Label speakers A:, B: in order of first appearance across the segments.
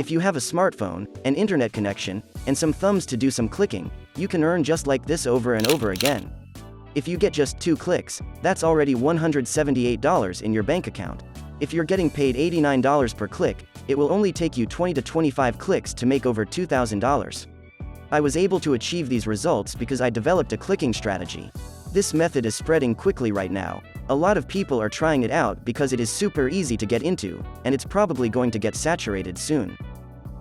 A: If you have a smartphone, an internet connection, and some thumbs to do some clicking, you can earn just like this over and over again. If you get just 2 clicks, that's already $178 in your bank account. If you're getting paid $89 per click, it will only take you 20 to 25 clicks to make over $2,000. I was able to achieve these results because I developed a clicking strategy. This method is spreading quickly right now. A lot of people are trying it out because it is super easy to get into, and it's probably going to get saturated soon.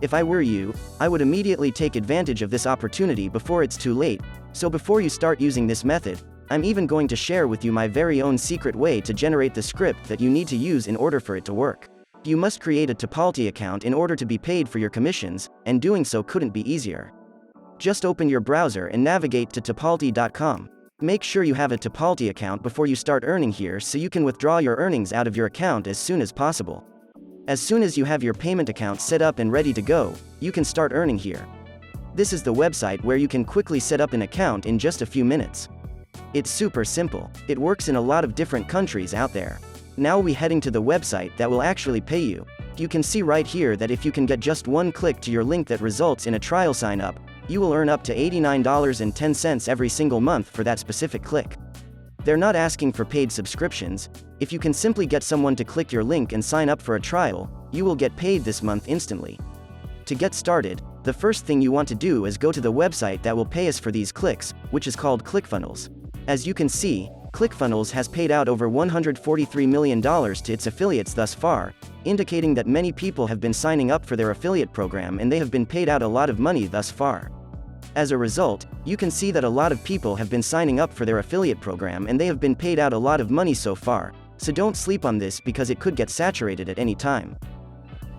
A: If I were you, I would immediately take advantage of this opportunity before it's too late. So before you start using this method, I'm even going to share with you my very own secret way to generate the script that you need to use in order for it to work. You must create a Tipalti account in order to be paid for your commissions, and doing so couldn't be easier. Just open your browser and navigate to tipalti.com. Make sure you have a Tipalti account before you start earning here so you can withdraw your earnings out of your account as soon as possible. As soon as you have your payment account set up and ready to go, you can start earning here. This is the website where you can quickly set up an account in just a few minutes. It's super simple. It works in a lot of different countries out there. Now we're heading to the website that will actually pay you. You can see right here that if you can get just 1 click to your link that results in a trial sign up, you will earn up to $89.10 every single month for that specific click. They're not asking for paid subscriptions. If you can simply get someone to click your link and sign up for a trial, you will get paid this month instantly. To get started, the first thing you want to do is go to the website that will pay us for these clicks, which is called ClickFunnels. As you can see, ClickFunnels has paid out over $143 million to its affiliates thus far, indicating that many people have been signing up for their affiliate program and they have been paid out a lot of money thus far. As a result, you can see that a lot of people have been signing up for their affiliate program and they have been paid out a lot of money so far, so don't sleep on this because it could get saturated at any time.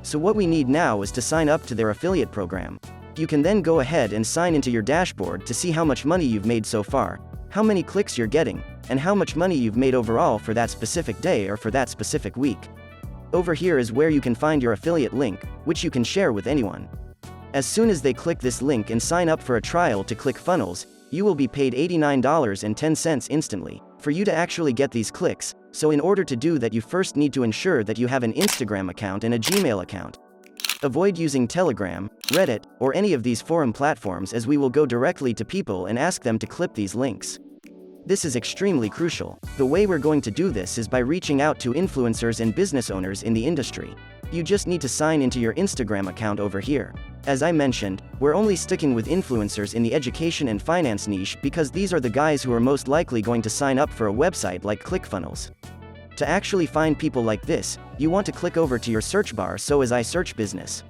A: So what we need now is to sign up to their affiliate program. You can then go ahead and sign into your dashboard to see how much money you've made so far, how many clicks you're getting, and how much money you've made overall for that specific day or for that specific week. Over here is where you can find your affiliate link, which you can share with anyone. As soon as they click this link and sign up for a trial to ClickFunnels, you will be paid $89.10 instantly, for you to actually get these clicks. So in order to do that, you first need to ensure that you have an Instagram account and a Gmail account. Avoid using Telegram, Reddit, or any of these forum platforms as we will go directly to people and ask them to clip these links. This is extremely crucial. The way we're going to do this is by reaching out to influencers and business owners in the industry. You just need to sign into your Instagram account over here. As I mentioned, we're only sticking with influencers in the education and finance niche because these are the guys who are most likely going to sign up for a website like ClickFunnels. To actually find people like this, you want to click over to your search bar so as I search business.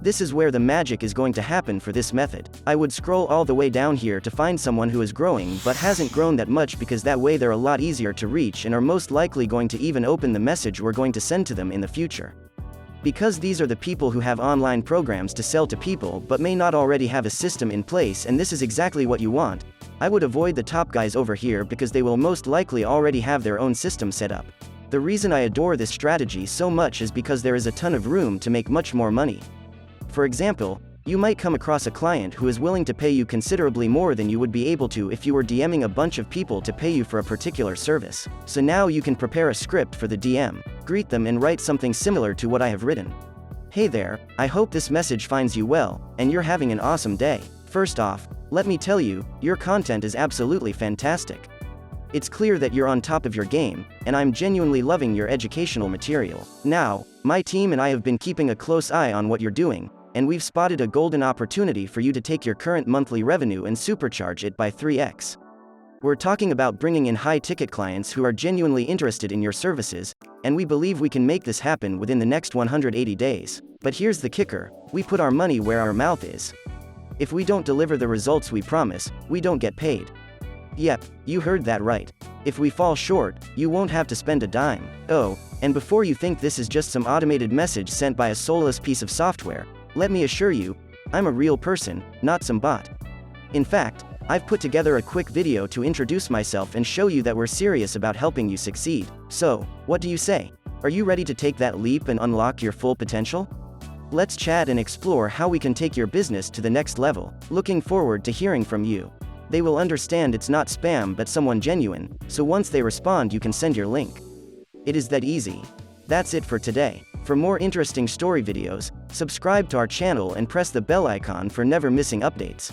A: This is where the magic is going to happen for this method. I would scroll all the way down here to find someone who is growing but hasn't grown that much because that way they're a lot easier to reach and are most likely going to even open the message we're going to send to them in the future. Because these are the people who have online programs to sell to people but may not already have a system in place, and this is exactly what you want, I would avoid the top guys over here because they will most likely already have their own system set up. The reason I adore this strategy so much is because there is a ton of room to make much more money. For example, you might come across a client who is willing to pay you considerably more than you would be able to if you were DMing a bunch of people to pay you for a particular service. So now you can prepare a script for the DM, greet them and write something similar to what I have written. Hey there, I hope this message finds you well, and you're having an awesome day. First off, let me tell you, your content is absolutely fantastic. It's clear that you're on top of your game, and I'm genuinely loving your educational material. Now, my team and I have been keeping a close eye on what you're doing, and we've spotted a golden opportunity for you to take your current monthly revenue and supercharge it by 3x. We're talking about bringing in high-ticket clients who are genuinely interested in your services, and we believe we can make this happen within the next 180 days. But here's the kicker, we put our money where our mouth is. If we don't deliver the results we promise, we don't get paid. Yep, you heard that right. If we fall short, you won't have to spend a dime. Oh, and before you think this is just some automated message sent by a soulless piece of software, let me assure you, I'm a real person, not some bot. In fact, I've put together a quick video to introduce myself and show you that we're serious about helping you succeed. So, what do you say? Are you ready to take that leap and unlock your full potential? Let's chat and explore how we can take your business to the next level. Looking forward to hearing from you. They will understand it's not spam but someone genuine, so once they respond you can send your link. It is that easy. That's it for today. For more interesting story videos, subscribe to our channel and press the bell icon for never missing updates.